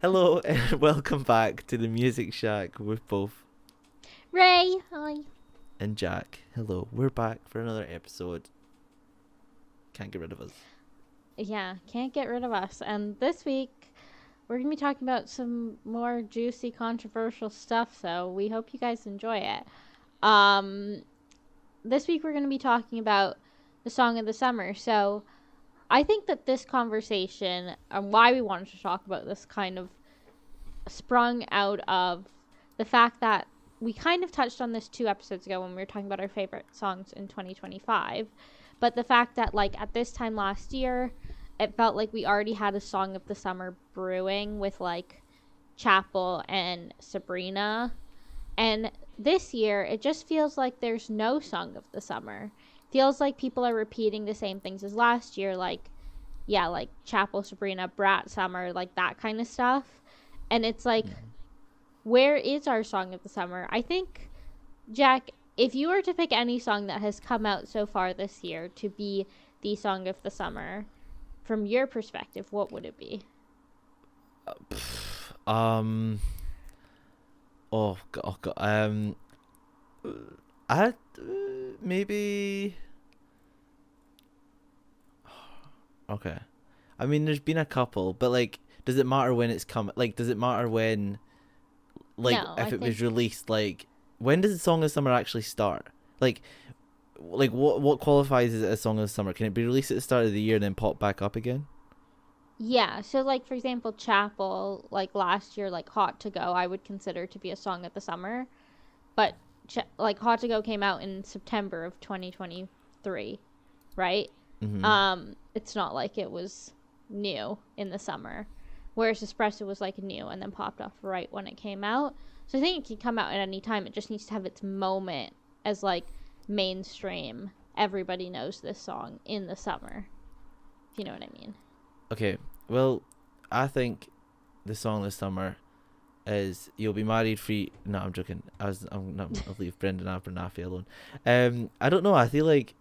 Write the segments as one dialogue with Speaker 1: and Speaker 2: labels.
Speaker 1: Hello and welcome back to the Music Shack with both
Speaker 2: Ray, hi.
Speaker 1: and Jack. Hello, we're back for another episode. Can't get rid of us.
Speaker 2: Yeah, can't get rid of us. And this week, we're going to be talking about some more juicy, controversial stuff, so we hope you guys enjoy it. This week, we're going to be talking about the song of the summer. So, I think that this conversation and why we wanted to talk about this kind of sprung out of the fact that we kind of touched on this 2 episodes ago when we were talking about our favorite songs in 2025. But the fact that, like, at this time last year, it felt like we already had a song of the summer brewing with, like, Chapel and Sabrina. And this year, it just feels like there's no song of the summer. Feels like people are repeating the same things as last year, like, yeah, like Chapel, Sabrina, Brat Summer, like that kind of stuff. And it's like, where is our song of the summer? I think, Jack, if you were to pick any song that has come out so far this year to be the song of the summer, from your perspective, what would it be?
Speaker 1: Oh god. I maybe. Okay. I mean, there's been a couple, but like, does it matter when it's come? Like, does it matter when? Like,
Speaker 2: No,
Speaker 1: if it was released, like, when does the song of summer actually start? Like what qualifies as a song of the summer? Can it be released at the start of the year and then pop back up again?
Speaker 2: Yeah, so like for example, Chapel, like last year, like Hot to Go, I would consider to be a song of the summer, but like Hot to Go came out in September of 2023, right? It's not like it was new in the summer, whereas Espresso was like new and then popped off right when it came out. So I think it can come out at any time. It just needs to have its moment as like mainstream. Everybody knows this song in the summer. If you know what I mean.
Speaker 1: Okay, well, I think the song this summer is "You'll Be Married Free." No, I'm joking. I'll leave Brendan Abernathy alone. I don't know. I feel like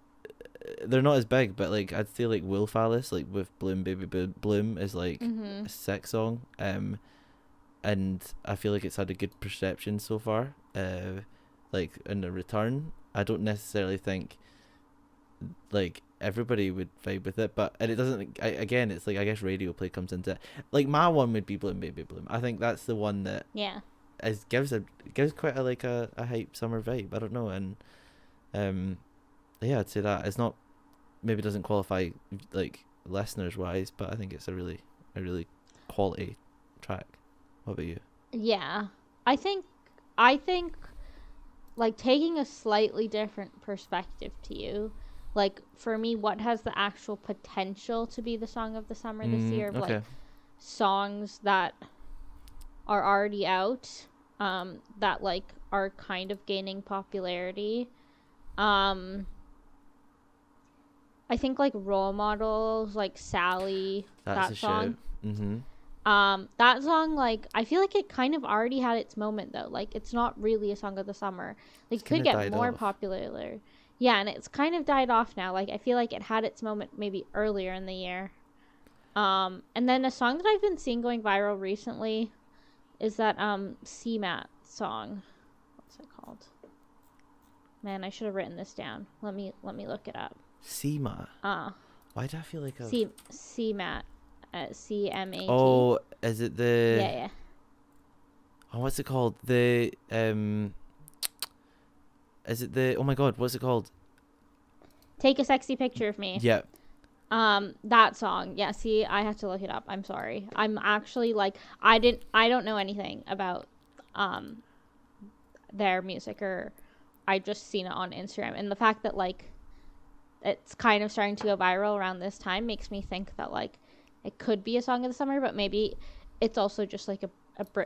Speaker 1: they're not as big, but like I'd say like Wolf Alice, like with Bloom Baby Bloom, is like a sick song. And I feel like it's had a good perception so far. Like in the return, I don't necessarily think like everybody would vibe with it, but and it doesn't. Again, it's like I guess radio play comes into it. Like my one would be Bloom Baby Bloom. I think that's the one that gives quite a hype summer vibe. I don't know, and yeah, I'd say that it's not maybe doesn't qualify like listeners wise, but I think it's a really quality track. What about you?
Speaker 2: Yeah. I think like taking a slightly different perspective to you, like for me what has the actual potential to be the song of the summer this year of like songs that are already out that like are kind of gaining popularity. I think like Role Models, like Sally,
Speaker 1: That's
Speaker 2: that
Speaker 1: a
Speaker 2: song.
Speaker 1: shout.
Speaker 2: That song, like, I feel like it kind of already had its moment, though. Like, it's not really a song of the summer. Like, it could get more popular. Yeah, and it's kind of died off now. Like, I feel like it had its moment maybe earlier in the year. And then a song that I've been seeing going viral recently is that, CMAT song. What's it called? Man, I should have written this down. Let me look it up.
Speaker 1: CMAT? Why do I feel like
Speaker 2: CMAT. CMAT.
Speaker 1: Oh, is it the?
Speaker 2: Yeah.
Speaker 1: Oh, what's it called? The Is it the? Oh my God, what's it called?
Speaker 2: Take a Sexy Picture of Me.
Speaker 1: Yeah.
Speaker 2: That song. Yeah. See, I have to look it up. I'm sorry. I'm actually like I don't know anything about their music, or I just seen it on Instagram, and the fact that like it's kind of starting to go viral around this time makes me think that like it could be a song of the summer, but maybe it's also just like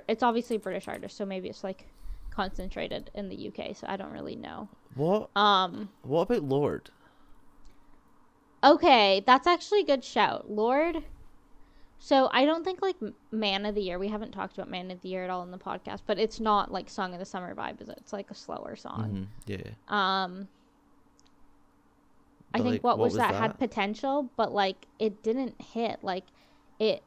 Speaker 2: it's obviously a British artist, so maybe it's like concentrated in the UK, so I don't really know.
Speaker 1: What about Lord?
Speaker 2: Okay, that's actually a good shout. Lord. So I don't think like Man of the Year, we haven't talked about Man of the Year at all in the podcast, but it's not like Song of the Summer vibe, is it? It's like a slower song.
Speaker 1: Yeah.
Speaker 2: I think what was that had potential, but like it didn't hit. Like it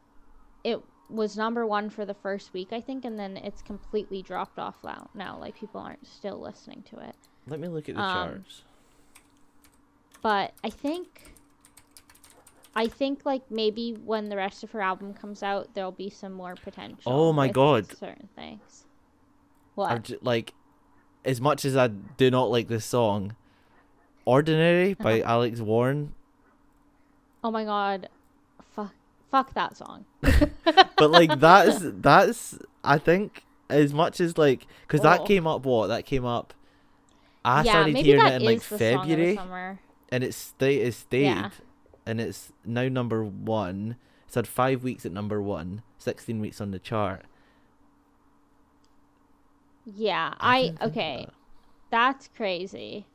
Speaker 2: was number one for the first week, I think, and then it's completely dropped off now. Like, people aren't still listening to it.
Speaker 1: Let me look at the charts.
Speaker 2: But I think like maybe when the rest of her album comes out, there'll be some more potential.
Speaker 1: Oh my god!
Speaker 2: Certain things. What?
Speaker 1: Like, as much as I do not like this song, "Ordinary" by Alex Warren.
Speaker 2: Oh my god! Fuck that song.
Speaker 1: But like that's I think as much as like because that came up. I started hearing it in like February, and it stayed,
Speaker 2: Yeah.
Speaker 1: and it's now number one. It's had 5 weeks at number one, 16 weeks on the chart.
Speaker 2: Yeah,
Speaker 1: Okay.
Speaker 2: That's crazy.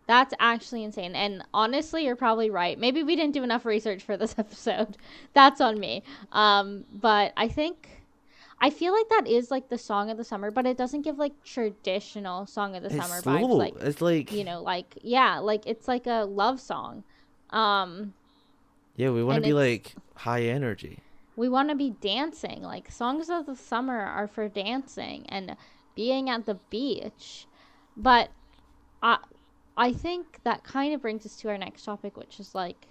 Speaker 2: That's actually insane. And honestly, you're probably right. Maybe we didn't do enough research for this episode. That's on me. But I feel like that is like the song of the summer, but it doesn't give like traditional song of the summer
Speaker 1: slow.
Speaker 2: vibes. Like,
Speaker 1: it's like,
Speaker 2: you know, like, yeah, like it's like a love song.
Speaker 1: Yeah, we want to be like high energy.
Speaker 2: We want to be dancing. Like, songs of the summer are for dancing and being at the beach. But I think that kind of brings us to our next topic, which is like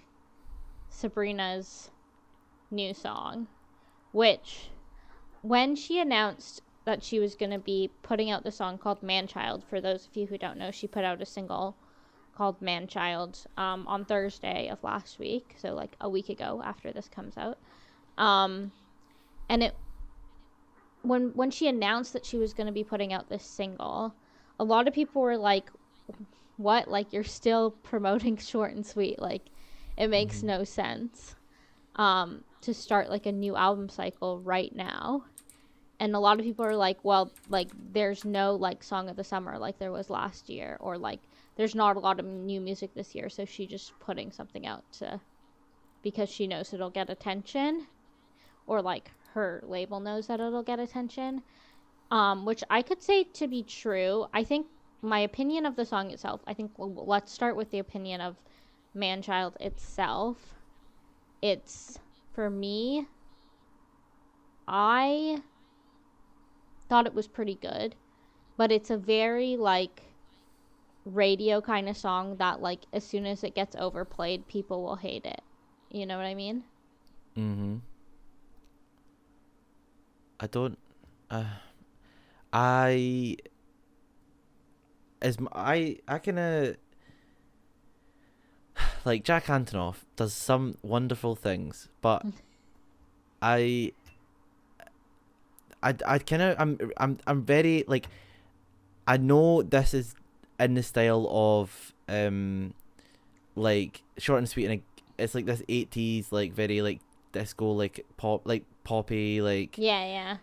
Speaker 2: Sabrina's new song, which when she announced that she was going to be putting out the song called Manchild, for those of you who don't know, she put out a single called Manchild on Thursday of last week, so like a week ago after this comes out. And it when she announced that she was going to be putting out this single, a lot of people were like, what? Like, you're still promoting Short and Sweet? Like, it makes no sense to start like a new album cycle right now. And a lot of people are like, well, like, there's no like song of the summer like there was last year, or like there's not a lot of new music this year, so she's just putting something out because she knows it'll get attention, or like her label knows that it'll get attention, which I could say to be true. I think my opinion of the song itself, let's start with the opinion of Manchild itself. It's, for me, I thought it was pretty good, but it's a very like radio kind of song that like as soon as it gets overplayed, people will hate it. You know what I mean?
Speaker 1: I don't. I kind of like Jack Antonoff does some wonderful things, but I kind of I'm very like, I know this is in the style of like Short and Sweet, and it's like this 80s like very like disco like pop like poppy like
Speaker 2: yeah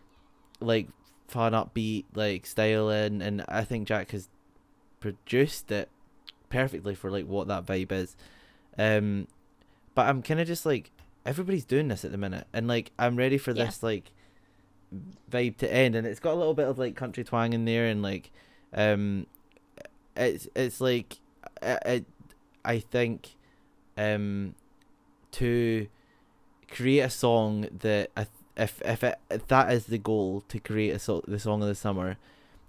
Speaker 1: like fun upbeat like style, and I think Jack has produced it perfectly for like what that vibe is. But I'm kind of just like, everybody's doing this at the minute, and like I'm ready for this like vibe to end, and it's got a little bit of like country twang in there, and like it's like I think to create a song that if that is the goal, to create the song of the summer,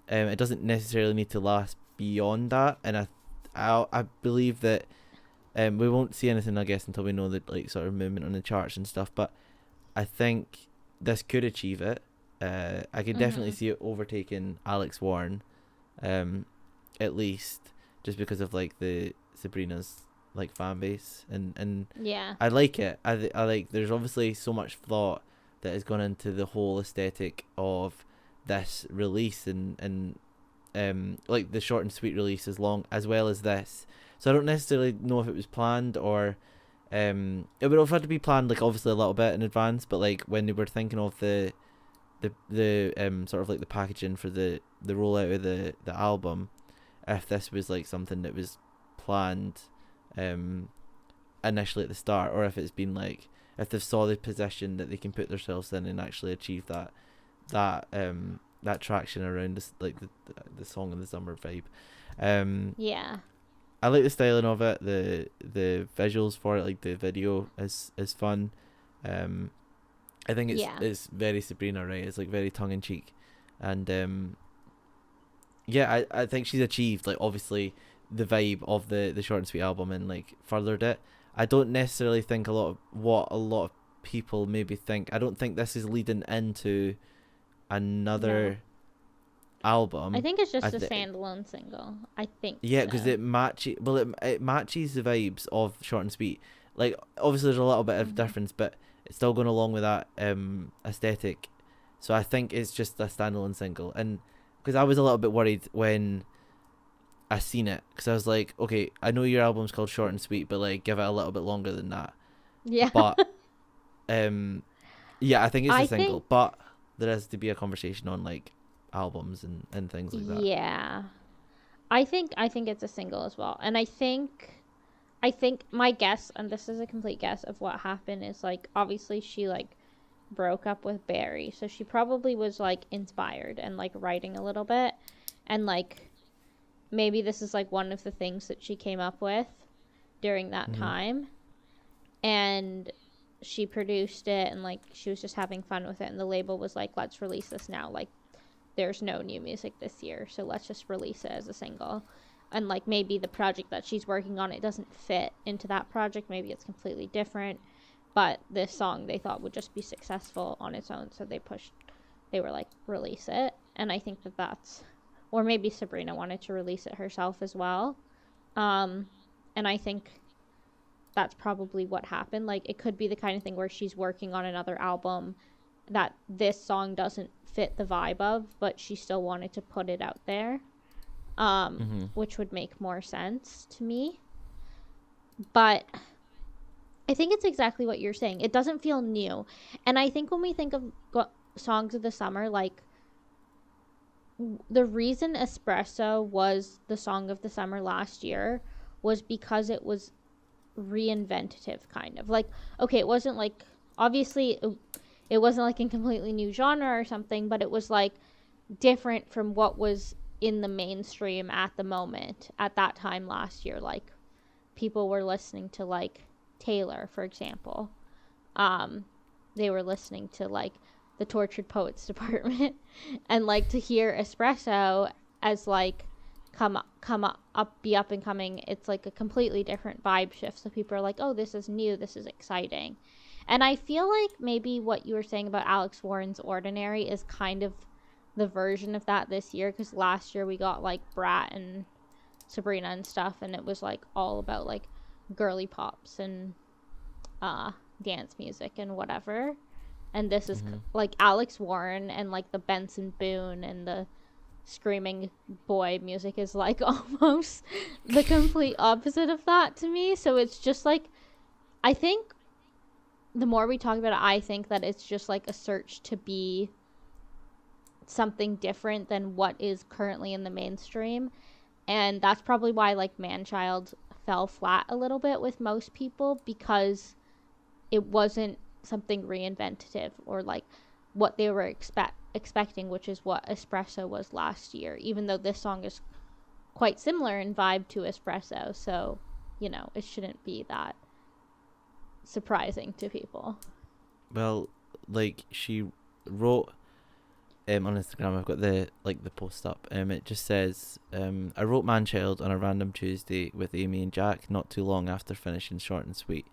Speaker 1: it doesn't necessarily need to last beyond that, and I believe that we won't see anything, I guess, until we know the like sort of movement on the charts and stuff, but I think this could achieve it. I can definitely see it overtaking Alex Warren, at least just because of like the Sabrina's like fan base, and
Speaker 2: yeah,
Speaker 1: I like it. I like, there's obviously so much thought that has gone into the whole aesthetic of this release, and like the Short and Sweet release as well as this. So I don't necessarily know if it was planned, or it would have had to be planned like obviously a little bit in advance, but like when they were thinking of the sort of like the packaging for the rollout of the album, if this was like something that was planned initially at the start, or if it's been like, if they've saw the position that they can put themselves in and actually achieve that traction around this, like the song of the summer vibe.
Speaker 2: yeah,
Speaker 1: I like the styling of it, the visuals for it, like the video is fun. I think
Speaker 2: Yeah.
Speaker 1: it's very Sabrina, right? It's like very tongue in cheek, and yeah, I think she's achieved like obviously the vibe of the short and sweet album and like furthered it. I don't necessarily think a lot of what a lot of people maybe think. I don't think this is leading into
Speaker 2: No.
Speaker 1: another
Speaker 2: I
Speaker 1: album.
Speaker 2: think it's just a
Speaker 1: Th-
Speaker 2: standalone single. I think
Speaker 1: yeah, because
Speaker 2: so.
Speaker 1: it matches. Well, it matches the vibes of short and sweet. Like obviously there's a little bit of
Speaker 2: Hmm.
Speaker 1: difference, but it's still going along with that aesthetic. So I think it's just a standalone single, and because I was a little bit worried when I seen it, because I was like, okay, I know your album's called Short and Sweet, but like give it a little bit longer than that.
Speaker 2: Yeah.
Speaker 1: But um, yeah, I think it's a
Speaker 2: I
Speaker 1: single,
Speaker 2: think,
Speaker 1: but there has to be a conversation on like albums and things like that.
Speaker 2: yeah. I think it's a single as well. And I think my guess, and this is a complete guess of what happened, is like obviously she like broke up with Barry, so she probably was like inspired and like writing a little bit, and like maybe this is like one of the things that she came up with during that
Speaker 1: Mhm.
Speaker 2: time, and she produced it, and like she was just having fun with it, and the label was like, let's release this now, like there's no new music this year, so let's just release it as a single. And like maybe the project that she's working on, it doesn't fit into that project, maybe it's completely different, but this song they thought would just be successful on its own, so they were like, release it. And I think that that's, or maybe Sabrina wanted to release it herself as well. um and I think that's probably what happened. Like it could be the kind of thing where she's working on another album that this song doesn't fit the vibe of, but she still wanted to put it out there,
Speaker 1: Mhm.
Speaker 2: which would make more sense to me. But I think it's exactly what you're saying. It doesn't feel new. And I think when we think of songs of the summer, like the reason Espresso was the song of the summer last year was because it was reinventative, kind of. Like, okay, it wasn't like, obviously, it wasn't like a completely new genre or something, but it was like different from what was in the mainstream at the moment at that time last year. Like people were listening to like Taylor, for example. um they were listening to like the Tortured Poets Department, and like to hear Espresso as like be up and coming, it's like a completely different vibe shift, so people are like, oh, this is new, this is exciting. And I feel like maybe what you were saying about Alex Warren's Ordinary is kind of the version of that this year, because last year we got like Brat and Sabrina and stuff, and it was like all about like girly pops and uh dance music and whatever. And this is
Speaker 1: Mhm.
Speaker 2: like Alex Warren and like the Benson Boone and the screaming boy music is like almost the complete opposite of that to me. So it's just like, I think the more we talk about it, I think that it's just like a search to be something different than what is currently in the mainstream. And that's probably why like Manchild fell flat a little bit with most people, because it wasn't something reinventative or like what they were expecting, which is what Espresso was last year, even though this song is quite similar in vibe to Espresso. So, it shouldn't be that surprising to people.
Speaker 1: Well, like she wrote on Instagram. I've got the post up. It just says I wrote Manchild on a random Tuesday with Amy and Jack not too long after finishing Short and Sweet,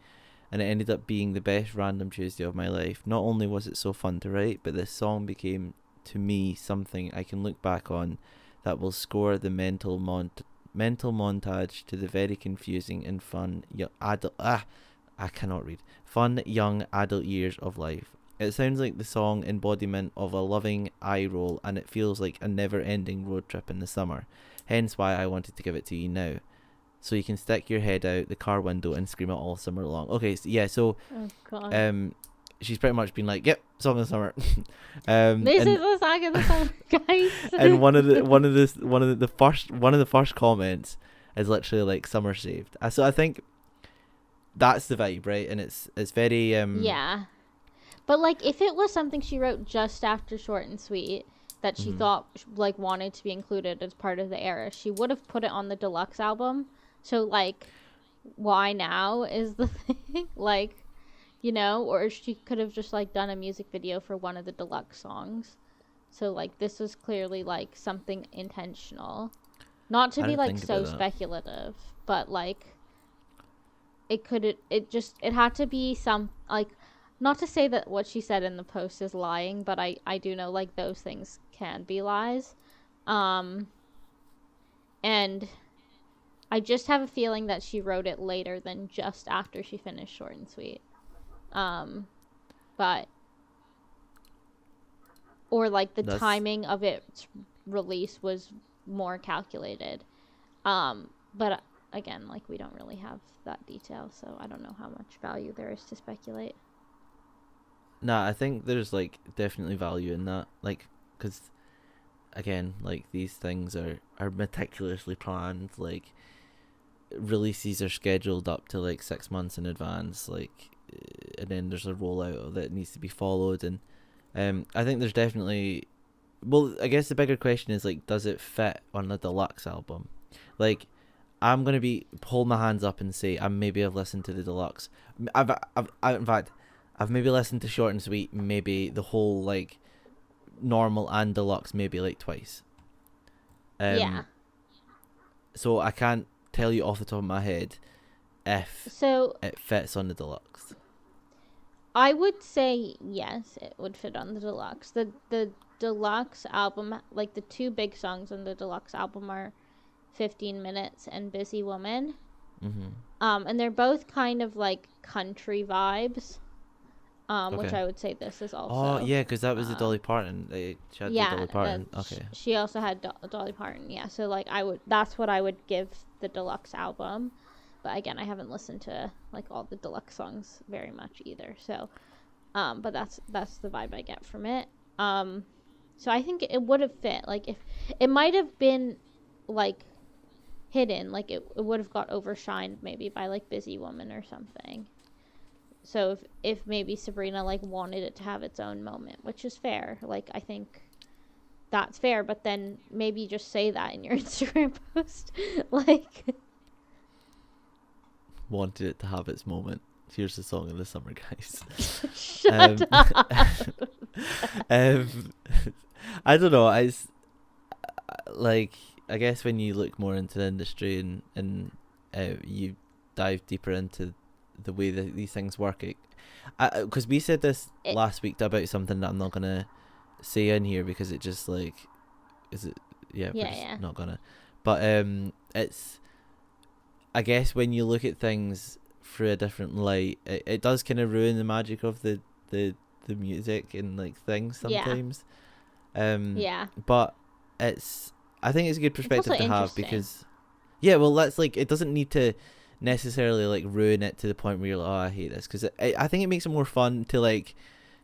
Speaker 1: and it ended up being the best random Tuesday of my life. Not only was it so fun to write, but this song became to me something I can look back on that will score the mental montage to the very confusing and fun I cannot read. Fun young adult years of life. It sounds like the song embodiment of a loving eye roll, and it feels like a never-ending road trip in the summer. Hence why I wanted to give it to you now, so you can stick your head out the car window and scream it all summer long. Okay, so yeah, so
Speaker 2: Oh god.
Speaker 1: she's pretty much been like, "Yep, song of the summer,"
Speaker 2: This is
Speaker 1: and
Speaker 2: the song of the song, guys.
Speaker 1: and one of the first comments is literally like "summer saved." So I think that's the vibe, right? And it's very
Speaker 2: Yeah. But like if it was something she wrote just after Short and Sweet that she
Speaker 1: mhm.
Speaker 2: thought like wanted to be included as part of the era, she would have put it on the deluxe album. So like, why now is the thing. Like, you know, or she could have just like done a music video for one of the deluxe songs. So like this was clearly like something intentional, not to
Speaker 1: I
Speaker 2: be
Speaker 1: didn't
Speaker 2: like
Speaker 1: think about
Speaker 2: so
Speaker 1: that.
Speaker 2: speculative, but like it had to be some like, not to say that what she said in the post is lying, but I do know like those things can be lies. Um and I just have a feeling that she wrote it later than just after she finished Short and Sweet. Um, but or like the
Speaker 1: That's
Speaker 2: timing of its release was more calculated. But again, like we don't really have that detail, so I don't know how much value there is to speculate.
Speaker 1: Nah, I think there's like definitely value in that, like, because again, like these things are meticulously planned. Like releases are scheduled up to like 6 months in advance, like, and then there's a rollout that needs to be followed, and I think there's definitely. Well, I guess the bigger question is like, does it fit on a deluxe album? Like, I'm gonna be hold my hands up and say I've listened to the deluxe. In fact, I've maybe listened to Short and Sweet, maybe the whole like normal and deluxe, maybe like twice.
Speaker 2: Yeah.
Speaker 1: Um, so I can't tell you off the top of my head if
Speaker 2: So
Speaker 1: it fits on the deluxe.
Speaker 2: I would say yes, it would fit on the deluxe. The deluxe album, like the two big songs on the deluxe album are 15 Minutes and Busy Woman.
Speaker 1: Mm-hmm.
Speaker 2: And they're both kind of like country vibes. Which
Speaker 1: Okay.
Speaker 2: I would say this is
Speaker 1: Oh
Speaker 2: also.
Speaker 1: yeah, because that was the Dolly Parton. She had the
Speaker 2: Yeah,
Speaker 1: Dolly Parton. Okay.
Speaker 2: she also had Dolly Parton. Yeah, so like that's what I would give the deluxe album. But again, I haven't listened to like all the deluxe songs very much either. So, but that's the vibe I get from it. So I think it would have fit. Like if it might have been like hidden, like it would have got overshined maybe by like Busy Woman or something. So if maybe Sabrina like wanted it to have its own moment, which is fair. Like I think that's fair, but then maybe just say that in your Instagram post. Like
Speaker 1: Wanted it to have its moment. Here's the song of the summer, guys.
Speaker 2: shut up.
Speaker 1: um, I don't know. Like, I guess when you look more into the industry and you dive deeper into the way that these things work, because we said this last week about something that I'm not gonna say in here because it just like, is it? Yeah, we're just not gonna. But it's, I guess when you look at things through a different light, it does kind of ruin the magic of the music and like things sometimes.
Speaker 2: Yeah.
Speaker 1: But I think it's a good perspective to have because, yeah, well, that's like, it doesn't need to necessarily like ruin it to the point where you're like, oh, I hate this, because I think it makes it more fun to like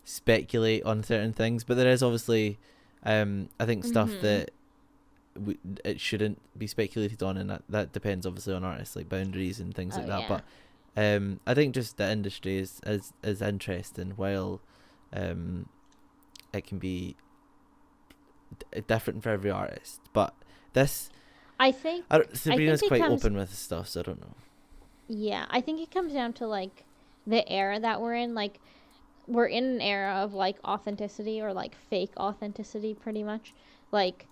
Speaker 1: speculate on certain things. But there is obviously, I think stuff that it shouldn't be speculated on, and that depends obviously on artists, like boundaries and things like that.
Speaker 2: Yeah.
Speaker 1: But I think just the industry is interesting, while it can be different for every artist. But this,
Speaker 2: I think
Speaker 1: Sabrina's quite open with stuff, so I don't know.
Speaker 2: Yeah, I think it comes down to like the era that we're in. Like we're in an era of like authenticity, or like fake authenticity, pretty much. Like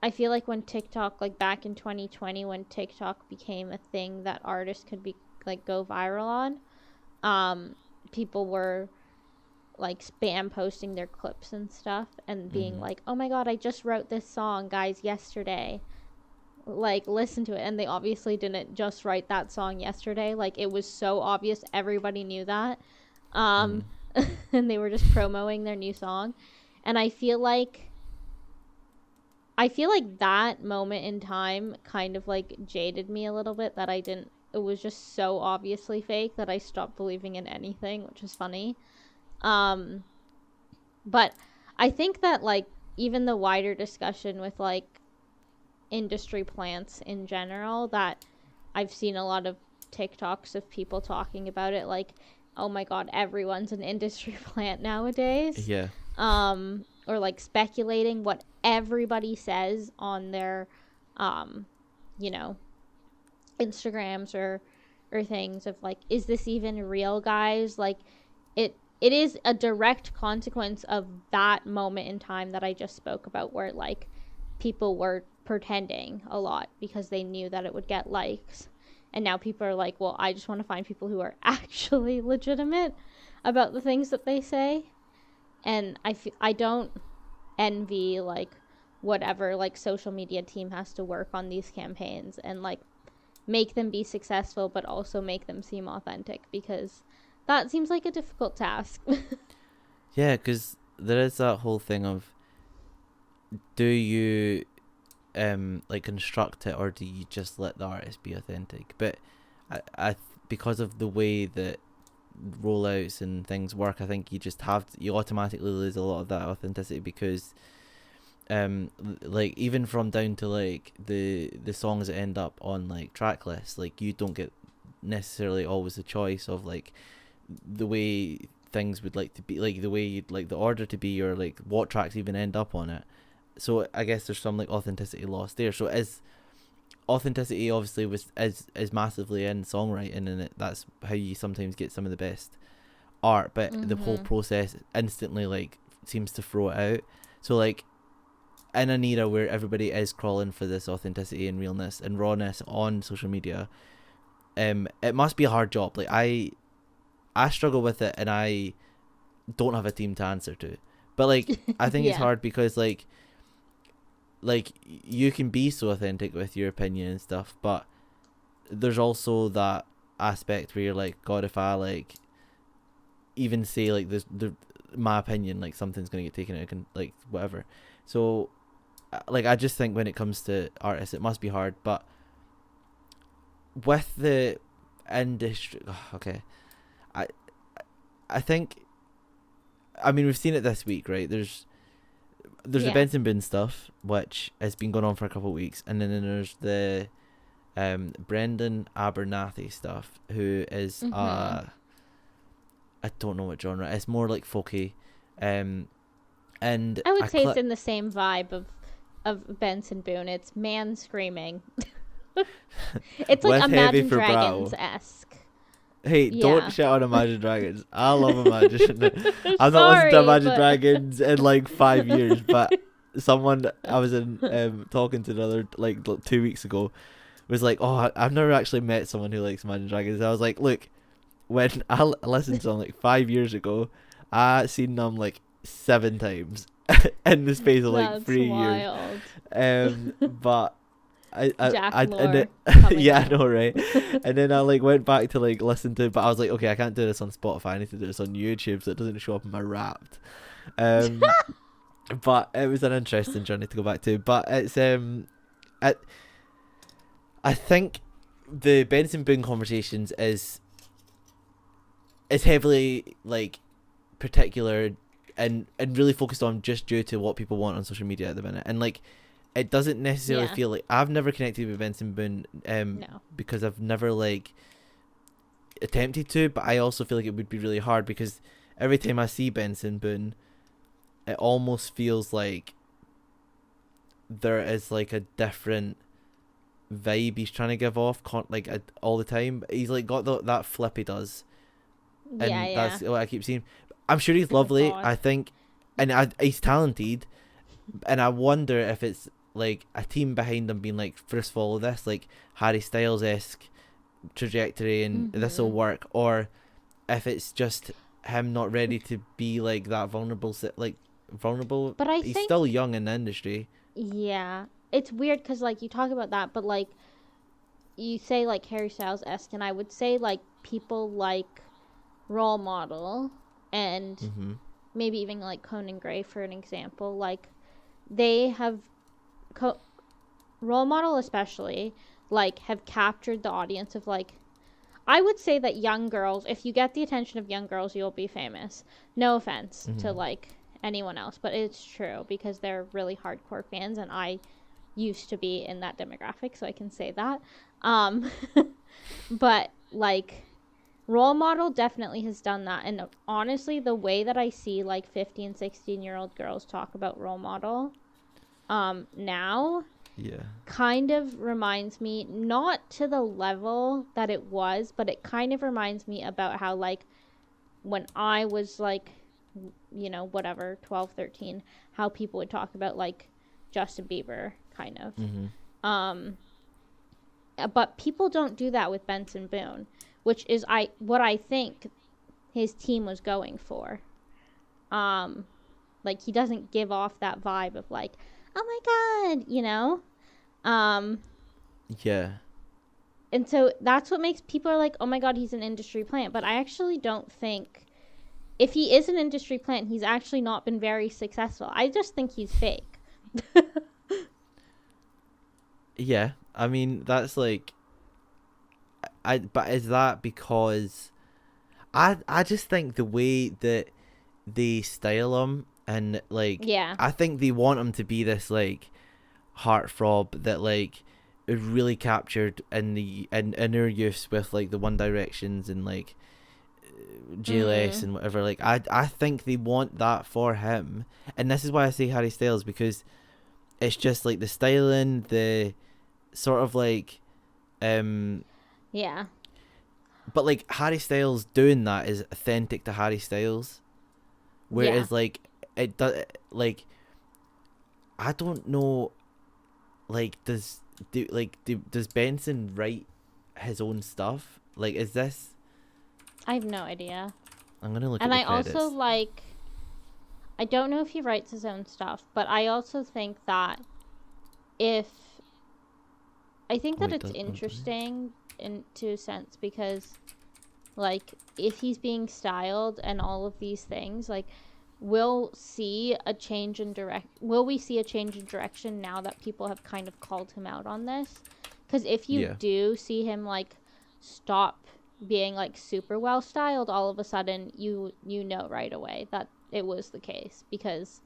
Speaker 2: I feel like when TikTok, like back in 2020, when TikTok became a thing that artists could be like go viral on, people were like spam posting their clips and stuff and being like, oh my god, I just wrote this song, guys, yesterday, like listen to it. And they obviously didn't just write that song yesterday. Like it was so obvious, everybody knew that. And they were just promoting their new song. And I feel like that moment in time kind of like jaded me a little bit, that it was just so obviously fake that I stopped believing in anything, which is funny. But I think that like even the wider discussion with like industry plants in general, that I've seen a lot of TikToks of people talking about it, like, oh my god, everyone's an industry plant nowadays.
Speaker 1: Yeah.
Speaker 2: Or like speculating what everybody says on their Instagrams or or things of like, is this even real, guys? Like, it is a direct consequence of that moment in time that I just spoke about, where like people were pretending a lot because they knew that it would get likes. And now people are like, well, I just want to find people who are actually legitimate about the things that they say. And I don't envy like whatever like social media team has to work on these campaigns and like make them be successful, but also make them seem authentic, because that seems like a difficult task.
Speaker 1: Yeah, because there is that whole thing of, do you like construct it, or do you just let the artist be authentic? But because of the way that rollouts and things work, I think you automatically lose a lot of that authenticity, because like even from down to like the songs that end up on like track lists, like you don't get necessarily always the choice of like the way things would like to be, like the way you'd like the order to be, or like what tracks even end up on it. So I guess there's some like authenticity lost there. So as authenticity obviously is massively in songwriting, and that's how you sometimes get some of the best art, but the whole process instantly like seems to throw it out. So like in an era where everybody is crawling for this authenticity and realness and rawness on social media, it must be a hard job. Like I struggle with it, and I don't have a team to answer to. But like I think it's hard because like you can be so authentic with your opinion and stuff, but there's also that aspect where you're like, God, if I like even say like my opinion, like something's gonna get taken out, like whatever. So like I just think when it comes to artists, it must be hard. But with the industry, okay, I think, I mean, we've seen it this week, right? There's the Benson Boone stuff, which has been going on for a couple of weeks, and then there's the Brendan Abernathy stuff, who is I don't know what genre. It's more like folky, and
Speaker 2: I would say it's in the same vibe of Benson Boone. It's man screaming. It's like Imagine Dragons-esque.
Speaker 1: Hey, don't shit on Imagine Dragons. I love Imagine. I've not listened to Imagine Dragons in like 5 years, but someone I was in talking to another like 2 weeks ago was like, oh, I've never actually met someone who likes Imagine Dragons. I was like, look, when I listened to them like 5 years ago, I seen them like 7 times in the space of like 3 years. But yeah, I know, right? And then I like went back to like listen to it, but I was like, okay, I can't do this on Spotify. I need to do this on YouTube so it doesn't show up in my Wrapped. But it was an interesting journey to go back to. But it's I think the Benson Boone conversations is heavily like particular and really focused on just due to what people want on social media at the minute, and like it doesn't necessarily feel like, I've never connected with Benson Boone
Speaker 2: No.
Speaker 1: because I've never like attempted to, but I also feel like it would be really hard because every time I see Benson Boone, it almost feels like there is like a different vibe he's trying to give off all the time. He's like got that flip he does, and that's what I keep seeing. I'm sure he's lovely, I think, and he's talented, and I wonder if it's like a team behind him being like, first follow this like Harry Styles-esque trajectory and this will work, or if it's just him not ready to be like that vulnerable. But he's still young in the industry. Yeah,
Speaker 2: it's weird because like you talk about that, but like you say like Harry Styles-esque, and I would say like people like Role Model and maybe even like Conan Gray for an example, like they have Role Model especially like have captured the audience of like, I would say that young girls, if you get the attention of young girls, you'll be famous. No offense to like anyone else, but it's true because they're really hardcore fans, and I used to be in that demographic, so I can say that. But like Role Model definitely has done that, and honestly the way that I see like 15-16-year-old girls talk about Role Model now
Speaker 1: Yeah.
Speaker 2: kind of reminds me, not to the level that it was, but it kind of reminds me about how, like, when I was like, whatever, 12, 13, how people would talk about like Justin Bieber, kind of.
Speaker 1: Mm-hmm.
Speaker 2: Um, but people don't do that with Benson Boone, which is what I think his team was going for. Like, he doesn't give off that vibe of like, oh my god,
Speaker 1: Yeah.
Speaker 2: And so that's what makes people are like, oh my god, he's an industry plant. But I actually don't think, if he is an industry plant, he's actually not been very successful. I just think he's fake.
Speaker 1: Yeah. I mean, that's like, but is that because I just think the way that they style him, and like,
Speaker 2: Yeah.
Speaker 1: I think they want him to be this like heartthrob that like is really captured in our youth with like the One Directions and like JLS and whatever. Like, I think they want that for him, and this is why I say Harry Styles, because it's just like the styling, the sort of like
Speaker 2: Yeah.
Speaker 1: but like Harry Styles doing that is authentic to Harry Styles, whereas like it does, like, I don't know, like, does Benson write his own stuff? Like, is this?
Speaker 2: I have no idea.
Speaker 1: I'm gonna look
Speaker 2: And
Speaker 1: at the
Speaker 2: I
Speaker 1: credits.
Speaker 2: also like, I don't know if he writes his own stuff, but I also think that I think that it's interesting to a sense, because like, if he's being styled and all of these things, like, will we see a change in direction now that people have kind of called him out on this? Because if you do see him like stop being like super well styled, all of a sudden you know right away that it was the case, because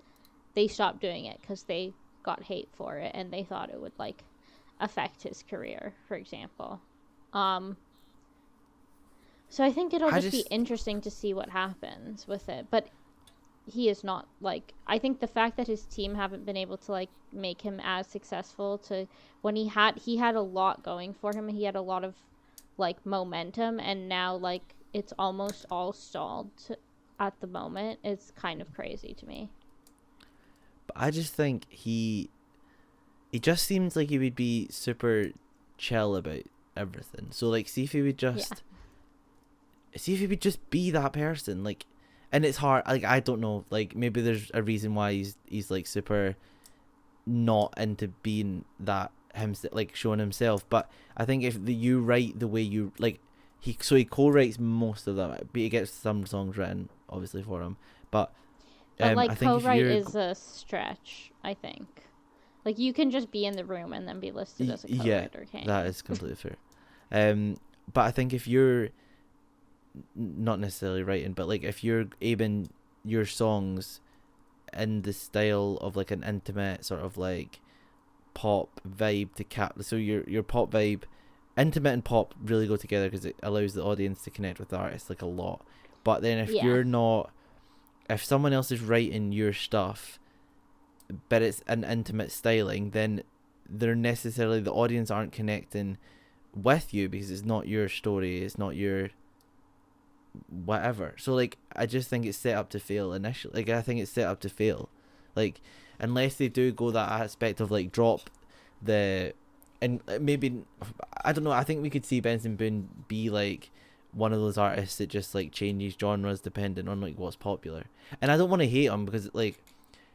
Speaker 2: they stopped doing it because they got hate for it and they thought it would like affect his career, for example. So I think it'll just be interesting to see what happens with it. But he is not, like, I think the fact that his team haven't been able to like make him as successful to when he had a lot going for him, and he had a lot of like momentum, and now like it's almost all stalled at the moment. It's kind of crazy to me.
Speaker 1: But I just think he just seems like he would be super chill about everything. So like, see if he would just be that person, like. And it's hard, like, I don't know, like, maybe there's a reason why he's like super not into being that like showing himself. But I think if you write the way you like, he co-writes most of them, but he gets some songs written obviously for him. But
Speaker 2: like,
Speaker 1: I think
Speaker 2: co-write is a stretch. I think, like, you can just be in the room and then be listed as a co-writer.
Speaker 1: Yeah, that is completely fair. But I think if you're not necessarily writing, but like if you're aiming your songs in the style of like an intimate sort of like pop vibe to so your pop vibe, intimate and pop really go together because it allows the audience to connect with the artist like a lot. But then if you're not, if someone else is writing your stuff but it's an intimate styling, then they're necessarily, the audience aren't connecting with you because it's not your story, it's not your whatever. So like, I just think it's set up to fail initially. Like, I think it's set up to fail, like, unless they do go that aspect of like drop the, and maybe, I don't know, I think we could see Benson Boone be like one of those artists that just like changes genres depending on like what's popular. And I don't want to hate him because like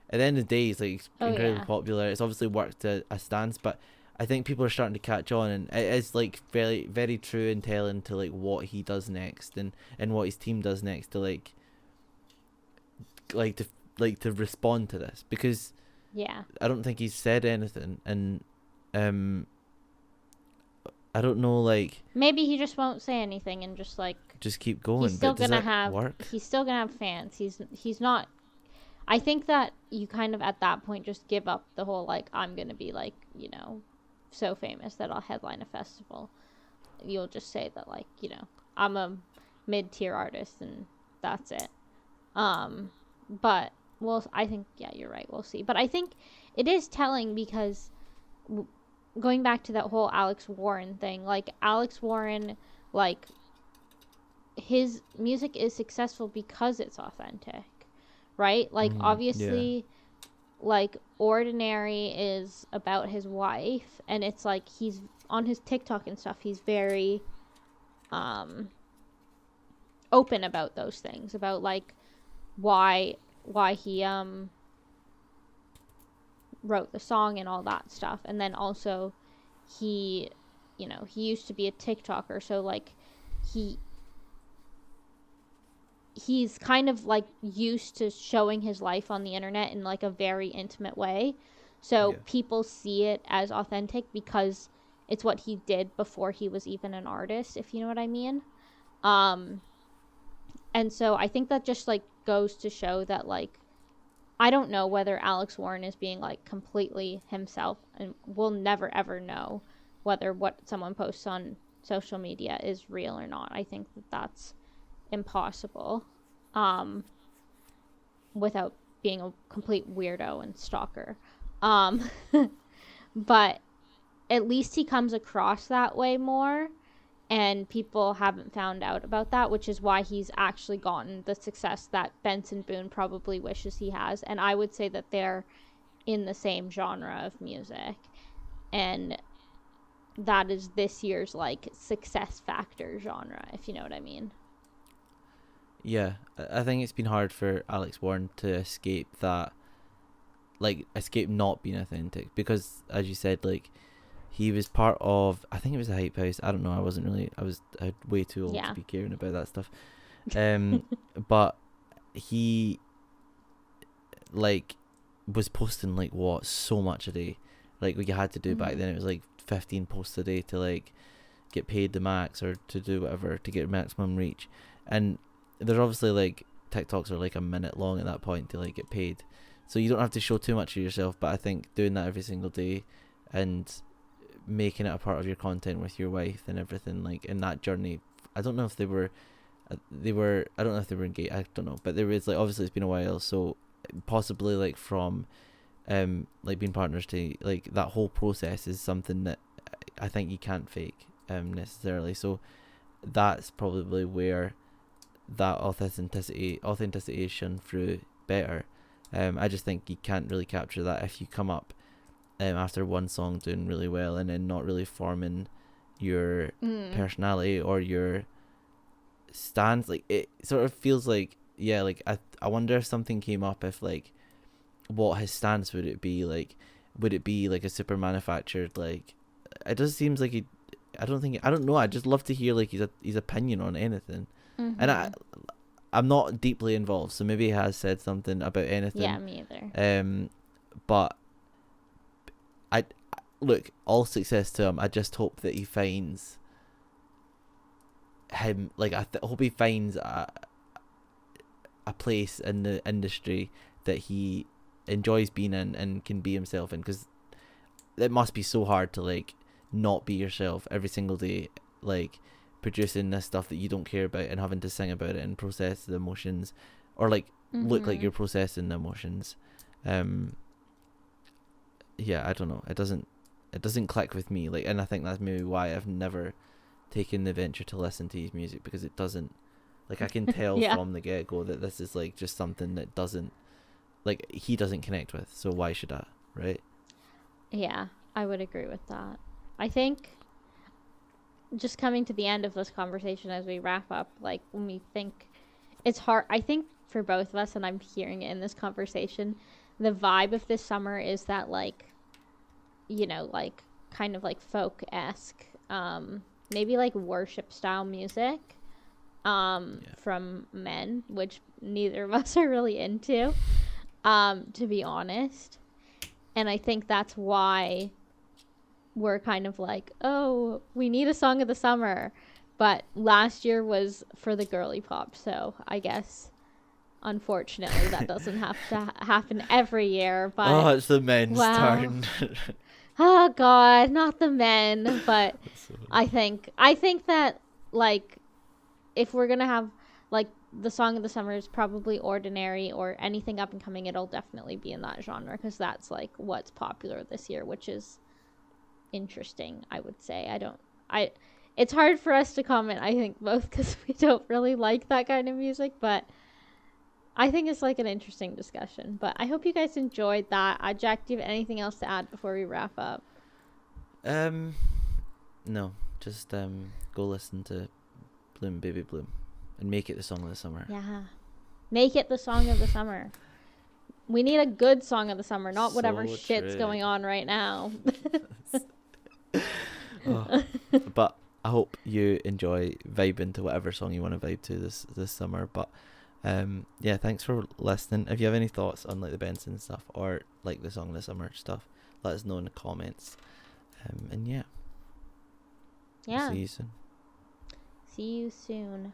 Speaker 1: at the end of the day he's like incredibly popular. It's obviously worked a stance, but I think people are starting to catch on, and it is like very, very true and telling to like what he does next and what his team does next to like to respond to this, because I don't think he's said anything, and I don't know, like,
Speaker 2: maybe he just won't say anything and just like
Speaker 1: just keep going.
Speaker 2: He's still
Speaker 1: but
Speaker 2: gonna have
Speaker 1: work?
Speaker 2: He's still gonna have fans. He's not. I think that you kind of at that point just give up the whole like, I'm gonna be like, so famous that I'll headline a festival. You'll just say that like, I'm a mid-tier artist and that's it. But I think you're right, we'll see. But I think it is telling because going back to that whole Alex Warren thing, like Alex Warren, like his music is successful because it's authentic, right? Like
Speaker 1: Yeah.
Speaker 2: obviously, like Ordinary is about his wife, and it's like he's on his TikTok and stuff, he's very open about those things, about like why he wrote the song and all that stuff. And then also he, he used to be a TikToker, so like he he's kind of like used to showing his life on the internet in like a very intimate way. So
Speaker 1: Yeah.
Speaker 2: people see it as authentic because it's what he did before he was even an artist, if you know what I mean. Um and so I think that just like goes to show that like I don't know whether Alex Warren is being like completely himself, and we'll never ever know whether what someone posts on social media is real or not. I think that that's impossible, um, without being a complete weirdo and stalker. Um, but at least he comes across that way more, and people haven't found out about that, which is why he's actually gotten the success that Benson Boone probably wishes he has. And I would say that they're in the same genre of music, and that is this year's like success factor genre, if you know what I mean.
Speaker 1: Yeah, I think it's been hard for Alex Warren to escape that, like escape not being authentic, because as you said, like he was part of, I think it was a hype house. I don't know. I had way too old to
Speaker 2: Yeah.
Speaker 1: be caring about that stuff. Um, but he like was posting like what, so much a day, like what you had to do back then. It was like 15 posts a day to like get paid the max, or to do whatever to get maximum reach. And there's obviously like TikToks are like a minute long at that point to like get paid, so you don't have to show too much of yourself. But I think doing that every single day and making it a part of your content with your wife and everything, like in that journey, I don't know if I don't know if they were engaged, I don't know, but there was like, obviously it's been a while, so possibly like from like being partners to like that whole process is something that I think you can't fake necessarily. So that's probably where that authenticity is shown through better. I just think you can't really capture that if you come up after one song doing really well and then not really forming your personality or your stance. Like it sort of feels like, yeah, like I wonder if something came up, if like what his stance would it be like. Would it be like a super manufactured, like it just seems like he, I don't know, I just love to hear like his opinion on anything. And I'm not deeply involved, so maybe he has said something about anything.
Speaker 2: Yeah, me either.
Speaker 1: But I look, all success to him. I just hope that he finds him, like I hope he finds a place in the industry that he enjoys being in and can be himself in, because it must be so hard to like not be yourself every single day, like producing this stuff that you don't care about and having to sing about it and process the emotions, or like look like you're processing the emotions. Yeah, I don't know, it doesn't click with me, like, and I think that's maybe why I've never taken the venture to listen to his music, because it doesn't, like, I can tell
Speaker 2: Yeah.
Speaker 1: from the get-go that this is like just something that doesn't, like, he doesn't connect with, so why should I, right?
Speaker 2: Yeah, I would agree with that. I think just coming to the end of this conversation as we wrap up, like when we think it's hard, I think for both of us, and I'm hearing it in this conversation, the vibe of this summer is that like, like kind of like folk-esque, maybe like worship style music, from men, which neither of us are really into, to be honest. And I think that's why we're kind of like, oh, we need a song of the summer. But last year was for the girly pop, so I guess unfortunately that doesn't have to happen every year. But
Speaker 1: Oh, it's the men's turn.
Speaker 2: Oh God, not the men. But I think that like if we're gonna have like the song of the summer is probably Ordinary, or anything up and coming, it'll definitely be in that genre, because that's like what's popular this year, which is interesting, I would say. It's hard for us to comment, I think, both because we don't really like that kind of music, but I think it's like an interesting discussion. But I hope you guys enjoyed that. Jack, do you have anything else to add before we wrap up?
Speaker 1: No, just go listen to Bloom Baby Bloom and make it the song of the summer.
Speaker 2: Yeah. Make it the song of the summer. We need a good song of the summer, not whatever shit's going on right now.
Speaker 1: But I hope you enjoy vibing to whatever song you want to vibe to this summer. But yeah, thanks for listening. If you have any thoughts on like the Benson stuff or like the song of the summer stuff, let us know in the comments. And yeah.
Speaker 2: Yeah.
Speaker 1: See you soon.
Speaker 2: See you soon.